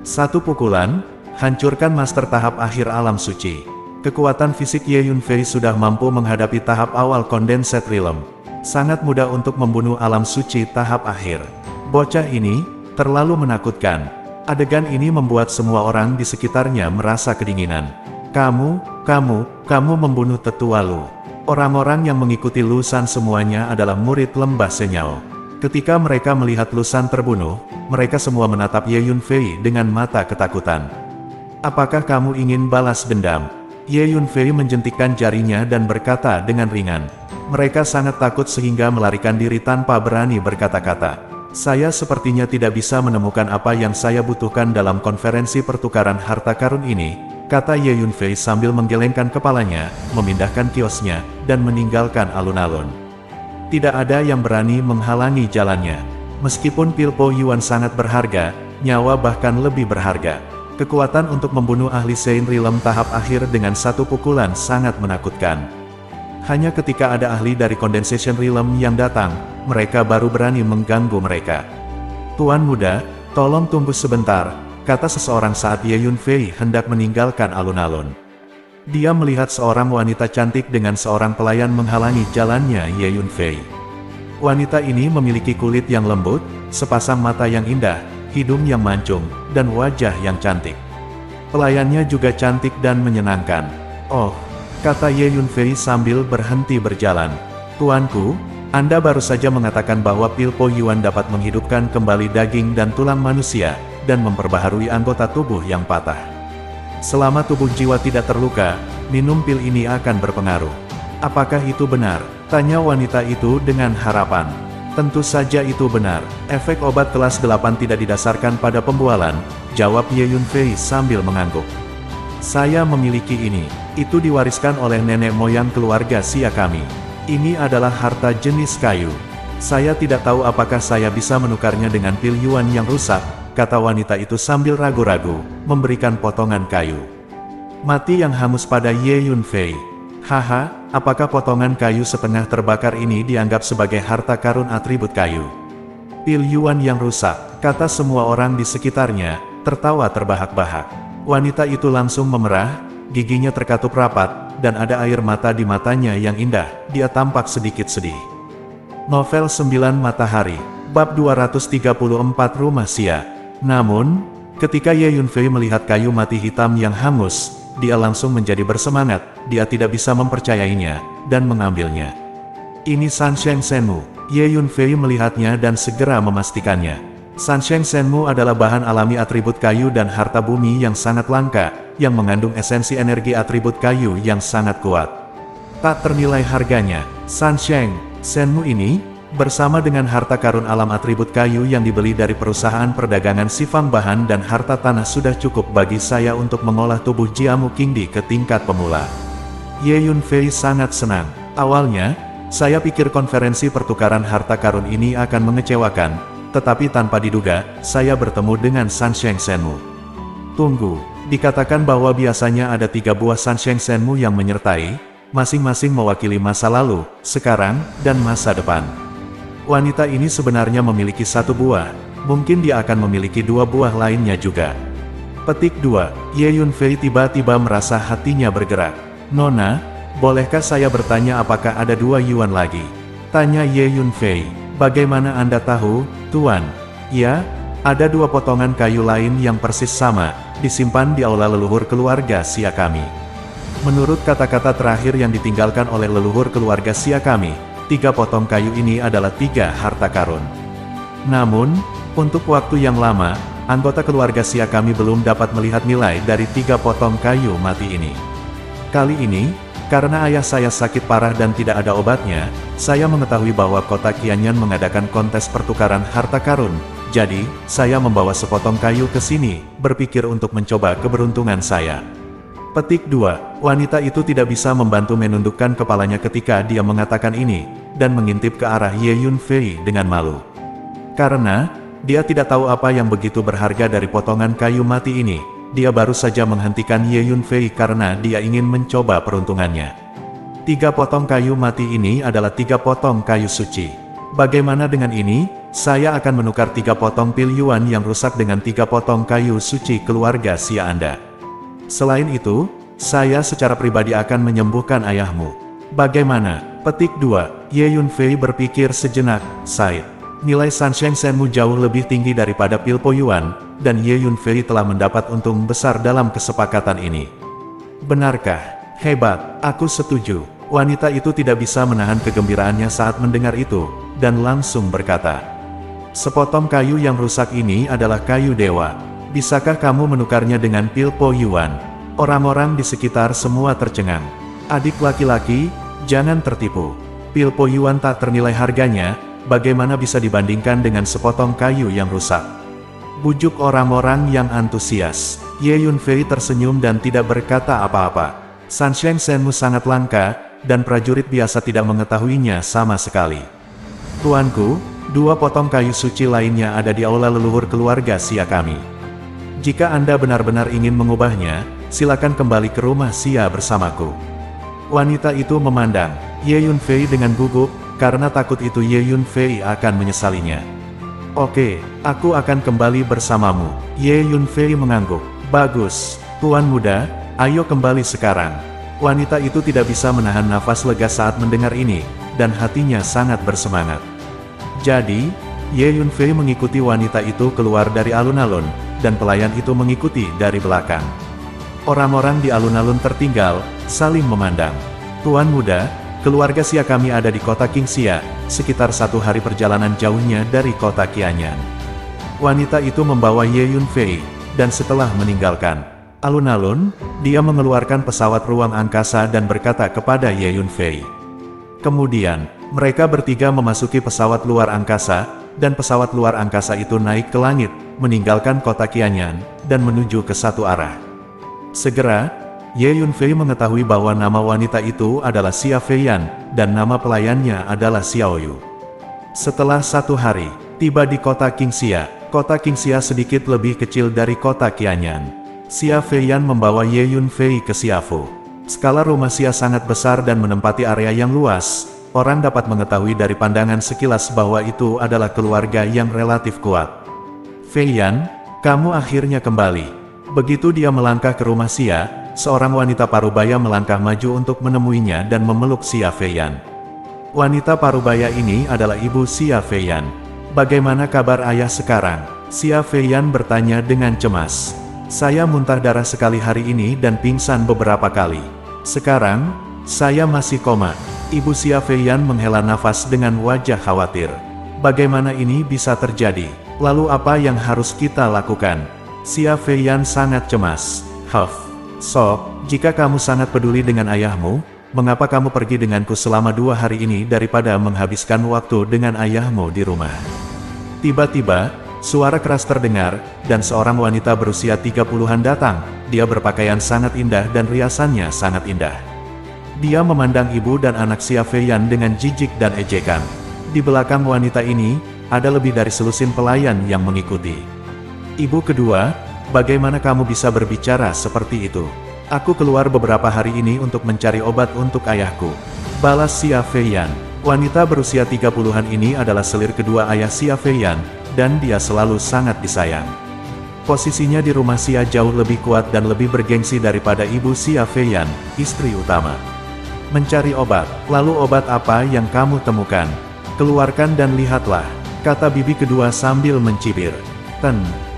Satu pukulan, hancurkan master tahap akhir alam suci. Kekuatan fisik Ye Yunfei sudah mampu menghadapi tahap awal Condensed Realm. Sangat mudah untuk membunuh alam suci tahap akhir. Bocah ini, terlalu menakutkan. Adegan ini membuat semua orang di sekitarnya merasa kedinginan. Kamu membunuh tetua Lu. Orang-orang yang mengikuti Lu San semuanya adalah murid lembah Senyao. Ketika mereka melihat Lu San terbunuh, mereka semua menatap Ye Yunfei dengan mata ketakutan. Apakah kamu ingin balas dendam? Ye Yunfei menjentikkan jarinya dan berkata dengan ringan. Mereka sangat takut sehingga melarikan diri tanpa berani berkata-kata. Saya sepertinya tidak bisa menemukan apa yang saya butuhkan dalam konferensi pertukaran harta karun ini, kata Ye Yunfei sambil menggelengkan kepalanya, memindahkan kiosnya, dan meninggalkan alun-alun. Tidak ada yang berani menghalangi jalannya. Meskipun pil Po Yuan sangat berharga, nyawa bahkan lebih berharga. Kekuatan untuk membunuh ahli Sein Realm tahap akhir dengan satu pukulan sangat menakutkan. Hanya ketika ada ahli dari Condensation Realm yang datang, mereka baru berani mengganggu mereka. Tuan muda, tolong tunggu sebentar, kata seseorang saat Ye Yunfei hendak meninggalkan alun-alun. Dia melihat seorang wanita cantik dengan seorang pelayan menghalangi jalannya Ye Yunfei. Wanita ini memiliki kulit yang lembut, sepasang mata yang indah, hidung yang mancung, dan wajah yang cantik. Pelayannya juga cantik dan menyenangkan. Oh, kata Ye Yunfei sambil berhenti berjalan. Tuanku, Anda baru saja mengatakan bahwa pil Po Yuan dapat menghidupkan kembali daging dan tulang manusia, dan memperbaharui anggota tubuh yang patah. Selama tubuh jiwa tidak terluka, minum pil ini akan berpengaruh. Apakah itu benar? Tanya wanita itu dengan harapan. Tentu saja itu benar. Efek obat kelas 8 tidak didasarkan pada pembualan, jawab Ye Yunfei sambil mengangguk. Saya memiliki ini. Itu diwariskan oleh nenek moyang keluarga Xia kami. Ini adalah harta jenis kayu. Saya tidak tahu apakah saya bisa menukarnya dengan pil Yuan yang rusak, kata wanita itu sambil ragu-ragu, memberikan potongan kayu. Mati yang hangus pada Ye Yunfei. Haha, apakah potongan kayu setengah terbakar ini dianggap sebagai harta karun atribut kayu? Pil Yuan yang rusak, kata semua orang di sekitarnya, tertawa terbahak-bahak. Wanita itu langsung memerah, giginya terkatup rapat, dan ada air mata di matanya yang indah. Dia tampak sedikit sedih. Novel 9 Matahari, Bab 234 Rumah Xia. Namun, ketika Ye Yunfei melihat kayu mati hitam yang hangus, dia langsung menjadi bersemangat. Dia tidak bisa mempercayainya, dan mengambilnya. Ini Sansheng Senmu. Ye Yunfei melihatnya dan segera memastikannya. Sansheng Senmu adalah bahan alami atribut kayu dan harta bumi yang sangat langka, yang mengandung esensi energi atribut kayu yang sangat kuat. Tak ternilai harganya, Sansheng Senmu ini, bersama dengan harta karun alam atribut kayu yang dibeli dari perusahaan perdagangan sifang bahan dan harta tanah sudah cukup bagi saya untuk mengolah tubuh Jiamu Qingdi ke tingkat pemula. Ye Yunfei sangat senang. Awalnya, saya pikir konferensi pertukaran harta karun ini akan mengecewakan, tetapi tanpa diduga, saya bertemu dengan Sansheng Senmu. Tunggu, dikatakan bahwa biasanya ada 3 buah Sansheng Senmu yang menyertai, masing-masing mewakili masa lalu, sekarang, dan masa depan. Wanita ini sebenarnya memiliki 1 buah, mungkin dia akan memiliki 2 buah lainnya juga. Petik 2, Ye Yunfei tiba-tiba merasa hatinya bergerak. Nona, bolehkah saya bertanya apakah ada 2 Yuan lagi? Tanya Ye Yunfei. Bagaimana Anda tahu, Tuan? Ya, ada 2 potongan kayu lain yang persis sama, disimpan di aula leluhur keluarga Xia kami. Menurut kata-kata terakhir yang ditinggalkan oleh leluhur keluarga Xia kami, 3 potong kayu ini adalah 3 harta karun. Namun, untuk waktu yang lama, anggota keluarga Xia kami belum dapat melihat nilai dari 3 potong kayu mati ini. Kali ini, karena ayah saya sakit parah dan tidak ada obatnya, saya mengetahui bahwa kota Qianyan mengadakan kontes pertukaran harta karun. Jadi, saya membawa sepotong kayu ke sini, berpikir untuk mencoba keberuntungan saya. Petik 2, wanita itu tidak bisa membantu menundukkan kepalanya ketika dia mengatakan ini, dan mengintip ke arah Ye Yunfei dengan malu. Karena, dia tidak tahu apa yang begitu berharga dari potongan kayu mati ini. Dia baru saja menghentikan Ye Yunfei karena dia ingin mencoba peruntungannya. 3 potong kayu mati ini adalah 3 potong kayu suci. Bagaimana dengan ini? Saya akan menukar 3 potong pil Yuan yang rusak dengan 3 potong kayu suci keluarga Xia Anda. Selain itu, saya secara pribadi akan menyembuhkan ayahmu. Bagaimana? Petik 2, Ye Yunfei berpikir sejenak. Nilai Sansheng Senmu jauh lebih tinggi daripada pil Po Yuan, dan Ye Yunfei telah mendapat untung besar dalam kesepakatan ini. Benarkah? Hebat, aku setuju. Wanita itu tidak bisa menahan kegembiraannya saat mendengar itu, dan langsung berkata, "Sepotong kayu yang rusak ini adalah kayu dewa. Bisakah kamu menukarnya dengan pil Po Yuan?" Orang-orang di sekitar semua tercengang. Adik laki-laki, jangan tertipu. Pil Po Yuan tak ternilai harganya, bagaimana bisa dibandingkan dengan sepotong kayu yang rusak? Bujuk orang-orang yang antusias. Ye Yunfei tersenyum dan tidak berkata apa-apa. Sansheng Shenmu sangat langka, dan prajurit biasa tidak mengetahuinya sama sekali. Tuanku, 2 potong kayu suci lainnya ada di aula leluhur keluarga Xia kami. Jika Anda benar-benar ingin mengubahnya, silakan kembali ke rumah Xia bersamaku. Wanita itu memandang Ye Yunfei dengan gugup, karena takut itu Ye Yunfei akan menyesalinya. "Oke, aku akan kembali bersamamu." Ye Yunfei mengangguk. "Bagus, Tuan Muda, ayo kembali sekarang." Wanita itu tidak bisa menahan nafas lega saat mendengar ini, dan hatinya sangat bersemangat. Jadi, Ye Yunfei mengikuti wanita itu keluar dari alun-alun, dan pelayan itu mengikuti dari belakang. Orang-orang di alun-alun tertinggal, saling memandang. "Tuan Muda, keluarga Xia kami ada di kota Qingxia, sekitar 1 hari perjalanan jauhnya dari kota Qianyan." Wanita itu membawa Ye Yunfei, dan setelah meninggalkan alun-alun, dia mengeluarkan pesawat ruang angkasa dan berkata kepada Ye Yunfei. Kemudian, mereka bertiga memasuki pesawat luar angkasa, dan pesawat luar angkasa itu naik ke langit, meninggalkan kota Qianyan, dan menuju ke satu arah. Segera, Ye Yunfei mengetahui bahwa nama wanita itu adalah Xia Feiyan, dan nama pelayannya adalah Xiaoyu. Setelah 1 hari, tiba di kota Qingxia. Kota Qingxia sedikit lebih kecil dari kota Qianyan. Xia Feiyan membawa Ye Yunfei ke Xiafu. Skala rumah Xia sangat besar dan menempati area yang luas. Orang dapat mengetahui dari pandangan sekilas bahwa itu adalah keluarga yang relatif kuat. "Feiyan, kamu akhirnya kembali." Begitu dia melangkah ke rumah Xia, seorang wanita parubaya melangkah maju untuk menemuinya dan memeluk Xia Feiyan. Wanita parubaya ini adalah ibu Xia Feiyan. "Bagaimana kabar ayah sekarang?" Xia Feiyan bertanya dengan cemas. "Saya muntah darah sekali hari ini dan pingsan beberapa kali. Sekarang, saya masih koma." Ibu Xia Feiyan menghela nafas dengan wajah khawatir. "Bagaimana ini bisa terjadi? Lalu apa yang harus kita lakukan?" Xia Feiyan sangat cemas. So, jika kamu sangat peduli dengan ayahmu, mengapa kamu pergi denganku selama 2 hari ini daripada menghabiskan waktu dengan ayahmu di rumah?" Tiba-tiba, suara keras terdengar, dan seorang wanita berusia 30-an datang. Dia berpakaian sangat indah dan riasannya sangat indah. Dia memandang ibu dan anak Xia Feiyan dengan jijik dan ejekan. Di belakang wanita ini, ada lebih dari selusin pelayan yang mengikuti. "Ibu kedua, bagaimana kamu bisa berbicara seperti itu?" "Aku keluar beberapa hari ini untuk mencari obat untuk ayahku," balas Xia Feiyan. Wanita berusia 30-an ini adalah selir kedua ayah Xia Feiyan, dan dia selalu sangat disayang. Posisinya di rumah Xia jauh lebih kuat dan lebih bergengsi daripada ibu Xia Feiyan, istri utama. "Mencari obat, lalu obat apa yang kamu temukan? Keluarkan dan lihatlah," kata bibi kedua sambil mencibir.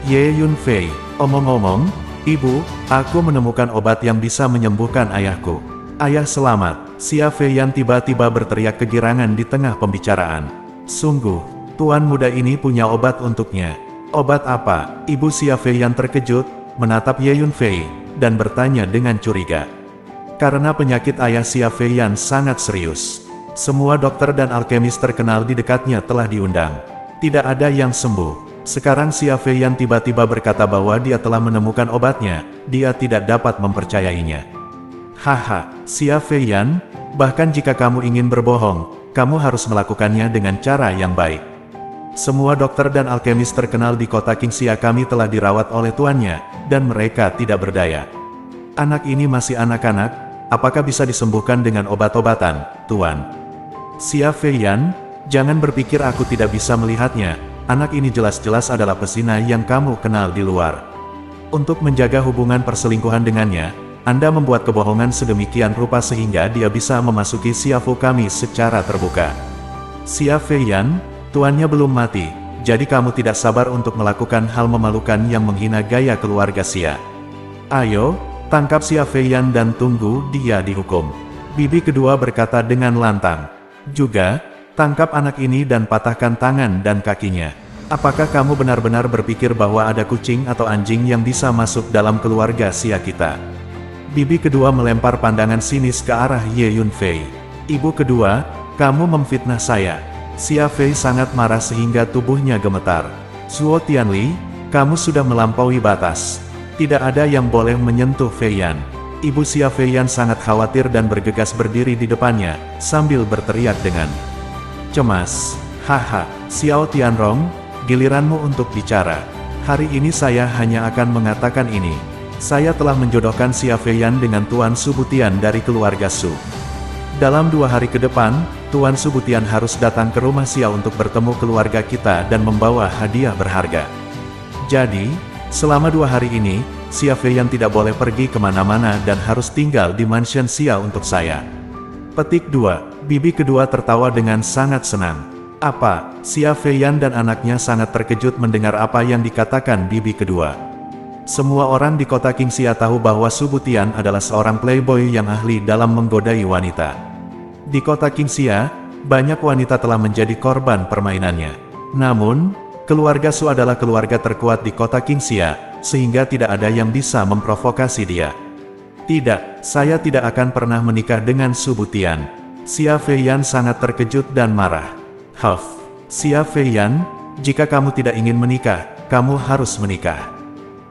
Ye Yunfei, "Omong-omong, ibu, aku menemukan obat yang bisa menyembuhkan ayahku." "Ayah selamat." Xia Feiyan tiba-tiba berteriak kegirangan di tengah pembicaraan. "Sungguh, Tuan Muda ini punya obat untuknya." "Obat apa?" Ibu Xia Feiyan terkejut, menatap Ye Yunfei, dan bertanya dengan curiga. Karena penyakit ayah Xia Feiyan sangat serius. Semua dokter dan alkemis terkenal di dekatnya telah diundang. Tidak ada yang sembuh. Sekarang Xia Feiyan tiba-tiba berkata bahwa dia telah menemukan obatnya, dia tidak dapat mempercayainya. "Haha, Xia Feiyan, bahkan jika kamu ingin berbohong, kamu harus melakukannya dengan cara yang baik. Semua dokter dan alkemis terkenal di kota Qingxia kami telah dirawat oleh tuannya, dan mereka tidak berdaya. Anak ini masih anak-anak, apakah bisa disembuhkan dengan obat-obatan, Tuan?" "Xia Feiyan, jangan berpikir aku tidak bisa melihatnya, anak ini jelas-jelas adalah pesina yang kamu kenal di luar. Untuk menjaga hubungan perselingkuhan dengannya, Anda membuat kebohongan sedemikian rupa sehingga dia bisa memasuki Xiafu kami secara terbuka." "Xia Feiyan, tuannya belum mati, jadi kamu tidak sabar untuk melakukan hal memalukan yang menghina gaya keluarga Xia. Ayo, tangkap Xia Feiyan dan tunggu dia dihukum. Bibi kedua berkata dengan lantang. Juga, tangkap anak ini dan patahkan tangan dan kakinya. Apakah kamu benar-benar berpikir bahwa ada kucing atau anjing yang bisa masuk dalam keluarga Xia kita? Bibi kedua melempar pandangan sinis ke arah Ye Yunfei. Ibu kedua, kamu memfitnah saya. Xia Fei sangat marah sehingga tubuhnya gemetar. Zuo Tianli, kamu sudah melampaui batas. Tidak ada yang boleh menyentuh Feiyan. Ibu Xia Feiyan sangat khawatir dan bergegas berdiri di depannya, sambil berteriak dengan cemas. Haha, Xiao Tianrong, giliranmu untuk bicara. Hari ini saya hanya akan mengatakan ini. Saya telah menjodohkan Xia Feiyan dengan Tuan Subutian dari keluarga Su. Dalam 2 hari ke depan, Tuan Subutian harus datang ke rumah Xia untuk bertemu keluarga kita dan membawa hadiah berharga. Jadi, selama 2 hari ini, Xia Feiyan tidak boleh pergi kemana-mana dan harus tinggal di mansion Xia untuk saya. Petik 2. Bibi kedua tertawa dengan sangat senang. Apa? Xia Feiyan dan anaknya sangat terkejut mendengar apa yang dikatakan bibi kedua. Semua orang di kota Qingxia tahu bahwa Subutian adalah seorang playboy yang ahli dalam menggodai wanita. Di kota Qingxia, banyak wanita telah menjadi korban permainannya. Namun, keluarga Su adalah keluarga terkuat di kota Qingxia, sehingga tidak ada yang bisa memprovokasi dia. Tidak, saya tidak akan pernah menikah dengan Subutian. Xia Feiyan sangat terkejut dan marah. Huff, Xia Feiyan, jika kamu tidak ingin menikah, kamu harus menikah.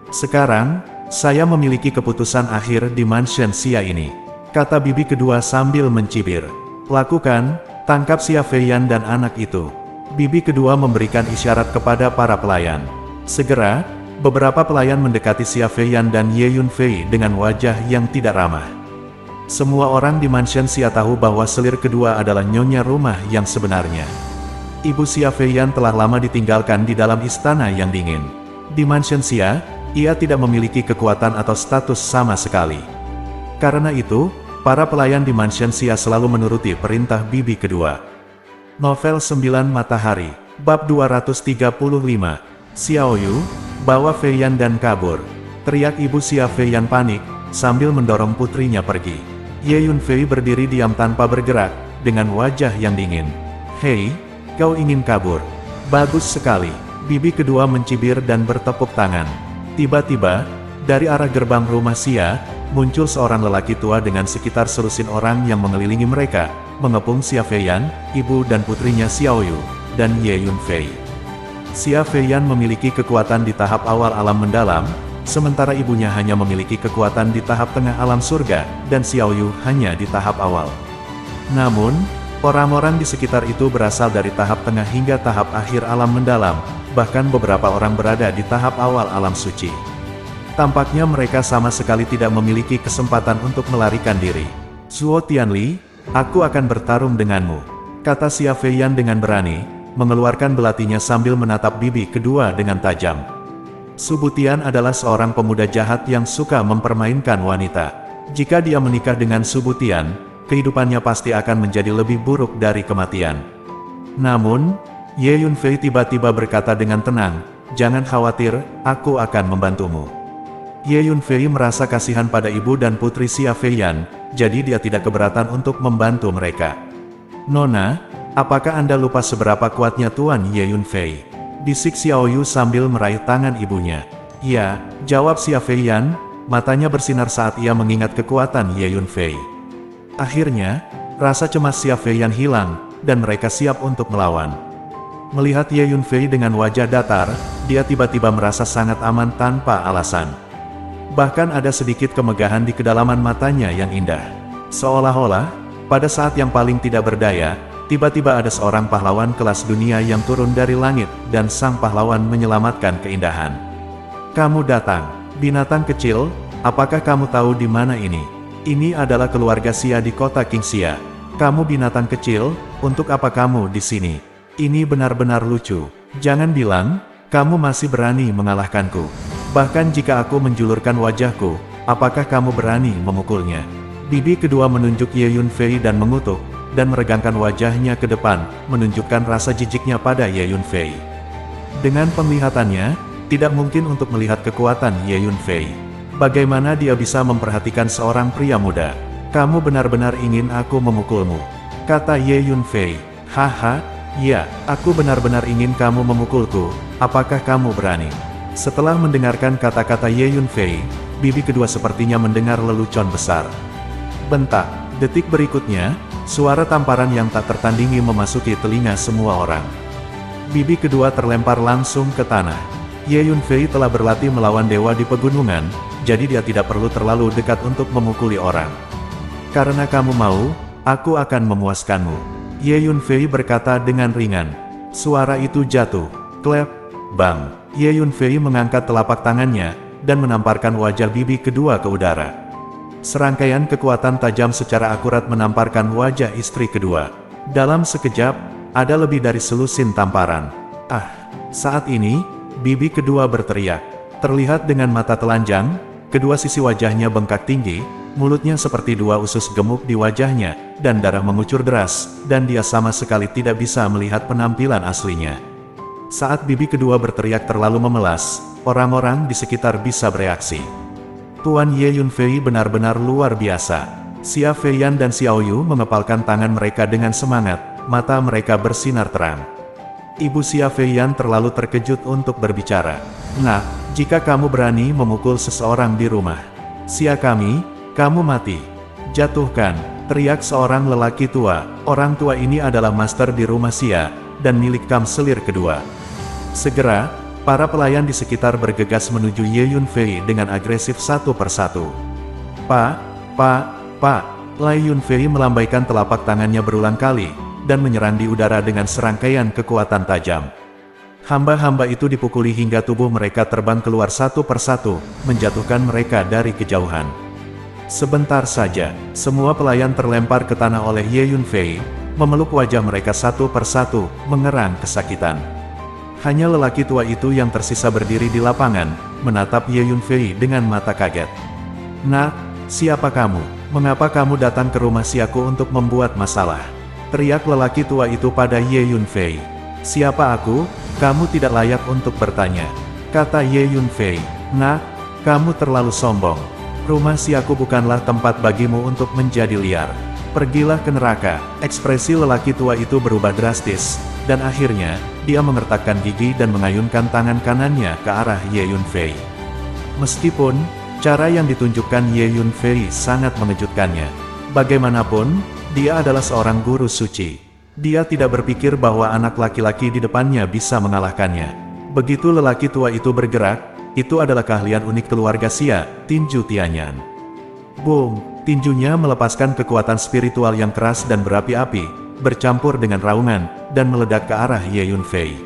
Sekarang, saya memiliki keputusan akhir di mansion Xia ini, kata bibi kedua sambil mencibir. Lakukan, tangkap Xia Feiyan dan anak itu. Bibi kedua memberikan isyarat kepada para pelayan. Segera, beberapa pelayan mendekati Xia Feiyan dan Ye Yunfei dengan wajah yang tidak ramah. Semua orang di mansion Xia tahu bahwa selir kedua adalah nyonya rumah yang sebenarnya. Ibu Xia Feiyan telah lama ditinggalkan di dalam istana yang dingin. Di mansion Xia, ia tidak memiliki kekuatan atau status sama sekali. Karena itu, para pelayan di mansion Xia selalu menuruti perintah bibi kedua. Novel 9 Matahari, Bab 235, Xiaoyu, bawa Feiyan dan kabur. Teriak ibu Xia Feiyan panik, sambil mendorong putrinya pergi. Ye Yunfei berdiri diam tanpa bergerak, dengan wajah yang dingin. Hei, kau ingin kabur? Bagus sekali. Bibi kedua mencibir dan bertepuk tangan. Tiba-tiba, dari arah gerbang rumah Xia, muncul seorang lelaki tua dengan sekitar selusin orang yang mengelilingi mereka, mengepung Xia Feiyan, ibu dan putrinya Xiaoyu, dan Ye Yunfei. Xia Feiyan memiliki kekuatan di tahap awal alam mendalam, sementara ibunya hanya memiliki kekuatan di tahap tengah alam surga, dan Xiaoyu hanya di tahap awal. Namun, orang-orang di sekitar itu berasal dari tahap tengah hingga tahap akhir alam mendalam, bahkan beberapa orang berada di tahap awal alam suci. Tampaknya mereka sama sekali tidak memiliki kesempatan untuk melarikan diri. Zuo Tianli, aku akan bertarung denganmu, kata Xia Feiyan dengan berani, mengeluarkan belatinya sambil menatap bibi kedua dengan tajam. Subutian adalah seorang pemuda jahat yang suka mempermainkan wanita. Jika dia menikah dengan Subutian, kehidupannya pasti akan menjadi lebih buruk dari kematian. Namun, Ye Yunfei tiba-tiba berkata dengan tenang, jangan khawatir, aku akan membantumu. Ye Yunfei merasa kasihan pada ibu dan putri Xia Feiyan, jadi dia tidak keberatan untuk membantu mereka. Nona, apakah Anda lupa seberapa kuatnya Tuan Ye Yunfei? Bisik Xiaoyu sambil meraih tangan ibunya. Ya, jawab Xia Feiyan, matanya bersinar saat ia mengingat kekuatan Ye Yunfei. Akhirnya, rasa cemas Xia Feiyan hilang, dan mereka siap untuk melawan. Melihat Ye Yunfei dengan wajah datar, dia tiba-tiba merasa sangat aman tanpa alasan. Bahkan ada sedikit kemegahan di kedalaman matanya yang indah. Seolah-olah, pada saat yang paling tidak berdaya, tiba-tiba ada seorang pahlawan kelas dunia yang turun dari langit, dan sang pahlawan menyelamatkan keindahan. Kamu datang, binatang kecil, apakah kamu tahu di mana ini? Ini adalah keluarga Xia di kota Qingxia. Kamu binatang kecil, untuk apa kamu di sini? Ini benar-benar lucu. Jangan bilang, kamu masih berani mengalahkanku. Bahkan jika aku menjulurkan wajahku, apakah kamu berani memukulnya? Bibi kedua menunjuk Ye Yunfei dan mengutuk, dan meregangkan wajahnya ke depan, menunjukkan rasa jijiknya pada Ye Yunfei. Dengan penglihatannya, tidak mungkin untuk melihat kekuatan Ye Yunfei. Bagaimana dia bisa memperhatikan seorang pria muda? Kamu benar-benar ingin aku memukulmu, kata Ye Yunfei. Haha, ya, aku benar-benar ingin kamu memukulku, apakah kamu berani? Setelah mendengarkan kata-kata Ye Yunfei, bibi kedua sepertinya mendengar lelucon besar. Bentak, detik berikutnya, suara tamparan yang tak tertandingi memasuki telinga semua orang. Bibi kedua terlempar langsung ke tanah. Ye Yunfei telah berlatih melawan dewa di pegunungan, jadi dia tidak perlu terlalu dekat untuk memukuli orang. Karena kamu mau, aku akan memuaskanmu, Ye Yunfei berkata dengan ringan. Suara itu jatuh. Klep, bang. Ye Yunfei mengangkat telapak tangannya, dan menamparkan wajah bibi kedua ke udara. Serangkaian kekuatan tajam secara akurat menamparkan wajah istri kedua. Dalam sekejap, ada lebih dari selusin tamparan. Saat ini, bibi kedua berteriak. Terlihat dengan mata telanjang, kedua sisi wajahnya bengkak tinggi, mulutnya seperti dua usus gemuk di wajahnya, dan darah mengucur deras, dan dia sama sekali tidak bisa melihat penampilan aslinya. Saat bibi kedua berteriak terlalu memelas, orang-orang di sekitar bisa bereaksi. Tuan Ye Yunfei benar-benar luar biasa. Xia Feiyan dan Xiao Yu mengepalkan tangan mereka dengan semangat, mata mereka bersinar terang. Ibu Xia Feiyan terlalu terkejut untuk berbicara. Nah, jika kamu berani memukul seseorang di rumah Xia kami, kamu mati. Jatuhkan, teriak seorang lelaki tua. Orang tua ini adalah master di rumah Xia, dan milik kamselir kedua. Segera, para pelayan di sekitar bergegas menuju Ye Yunfei dengan agresif satu persatu. Pak, Lai Yunfei melambaikan telapak tangannya berulang kali, dan menyerang di udara dengan serangkaian kekuatan tajam. Hamba-hamba itu dipukuli hingga tubuh mereka terbang keluar satu persatu, menjatuhkan mereka dari kejauhan. Sebentar saja, semua pelayan terlempar ke tanah oleh Ye Yunfei, memeluk wajah mereka satu persatu, mengerang kesakitan. Hanya lelaki tua itu yang tersisa berdiri di lapangan, menatap Ye Yunfei dengan mata kaget. Nah, siapa kamu? Mengapa kamu datang ke rumah Xiaku untuk membuat masalah? Teriak lelaki tua itu pada Ye Yunfei. Siapa aku? Kamu tidak layak untuk bertanya, kata Ye Yunfei. Nah, kamu terlalu sombong. Rumah Xiaku bukanlah tempat bagimu untuk menjadi liar. Pergilah ke neraka. Ekspresi lelaki tua itu berubah drastis, dan akhirnya, dia mengertakkan gigi dan mengayunkan tangan kanannya ke arah Ye Yunfei. Meskipun, cara yang ditunjukkan Ye Yunfei sangat mengejutkannya. Bagaimanapun, dia adalah seorang guru suci. Dia tidak berpikir bahwa anak laki-laki di depannya bisa mengalahkannya. Begitu lelaki tua itu bergerak, itu adalah keahlian unik keluarga Xia, tinju Tianyan. Boom! Tinjunya melepaskan kekuatan spiritual yang keras dan berapi-api, bercampur dengan raungan, dan meledak ke arah Ye Yunfei.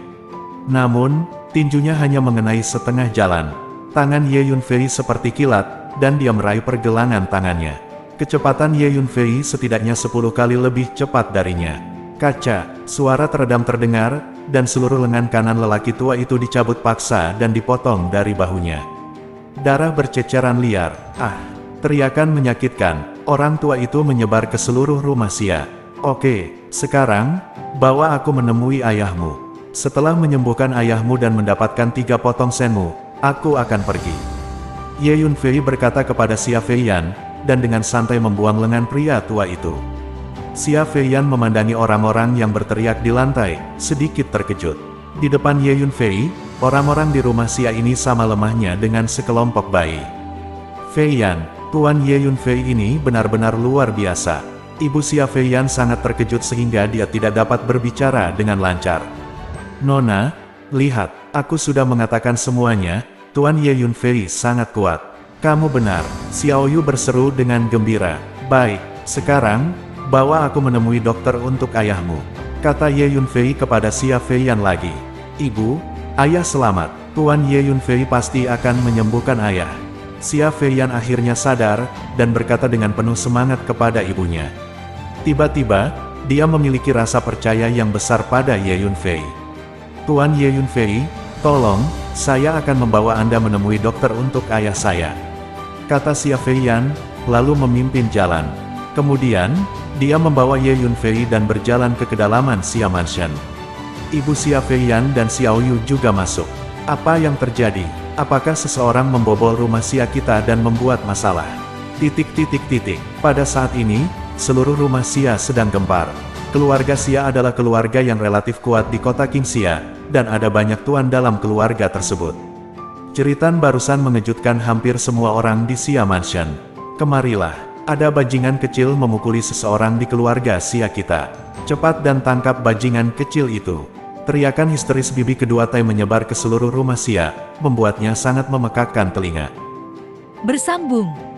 Namun, tinjunya hanya mengenai setengah jalan. Tangan Ye Yunfei seperti kilat, dan dia meraih pergelangan tangannya. Kecepatan Ye Yunfei setidaknya 10 kali lebih cepat darinya. Kaca, suara teredam terdengar, dan seluruh lengan kanan lelaki tua itu dicabut paksa dan dipotong dari bahunya. Darah berceceran liar. Teriakan menyakitkan. Orang tua itu menyebar ke seluruh rumah Xia. Oke, sekarang, bawa aku menemui ayahmu. Setelah menyembuhkan ayahmu dan mendapatkan 3 potong senmu, aku akan pergi. Ye Yunfei berkata kepada Xia Feiyan, dan dengan santai membuang lengan pria tua itu. Xia Feiyan memandangi orang-orang yang berteriak di lantai, sedikit terkejut. Di depan Ye Yunfei, orang-orang di rumah Xia ini sama lemahnya dengan sekelompok bayi. Feiyan, Tuan Ye Yunfei ini benar-benar luar biasa. Ibu Xia Feiyan sangat terkejut sehingga dia tidak dapat berbicara dengan lancar. Nona, lihat, aku sudah mengatakan semuanya. Tuan Ye Yunfei sangat kuat. Kamu benar, Xiao Yu berseru dengan gembira. Baik, sekarang, bawa aku menemui dokter untuk ayahmu, kata Ye Yunfei kepada Xia Feiyan lagi. Ibu, ayah selamat. Tuan Ye Yunfei pasti akan menyembuhkan ayah. Xia Feiyan akhirnya sadar, dan berkata dengan penuh semangat kepada ibunya. Tiba-tiba, dia memiliki rasa percaya yang besar pada Ye Yunfei. Tuan Ye Yunfei, tolong, saya akan membawa Anda menemui dokter untuk ayah saya, kata Xia Feiyan, lalu memimpin jalan. Kemudian, dia membawa Ye Yunfei dan berjalan ke kedalaman Xia Mansion. Ibu Xia Feiyan dan Xiao Yu juga masuk. Apa yang terjadi? Apakah seseorang membobol rumah Xia kita dan membuat masalah? Pada saat ini, seluruh rumah Xia sedang gempar. Keluarga Xia adalah keluarga yang relatif kuat di kota Qingxia, dan ada banyak tuan dalam keluarga tersebut. Jeritan barusan mengejutkan hampir semua orang di Xia Mansion. Kemarilah, ada bajingan kecil memukuli seseorang di keluarga Xia kita. Cepat dan tangkap bajingan kecil itu. Teriakan histeris bibi kedua Tai menyebar ke seluruh rumah Xia, membuatnya sangat memekakkan telinga. Bersambung.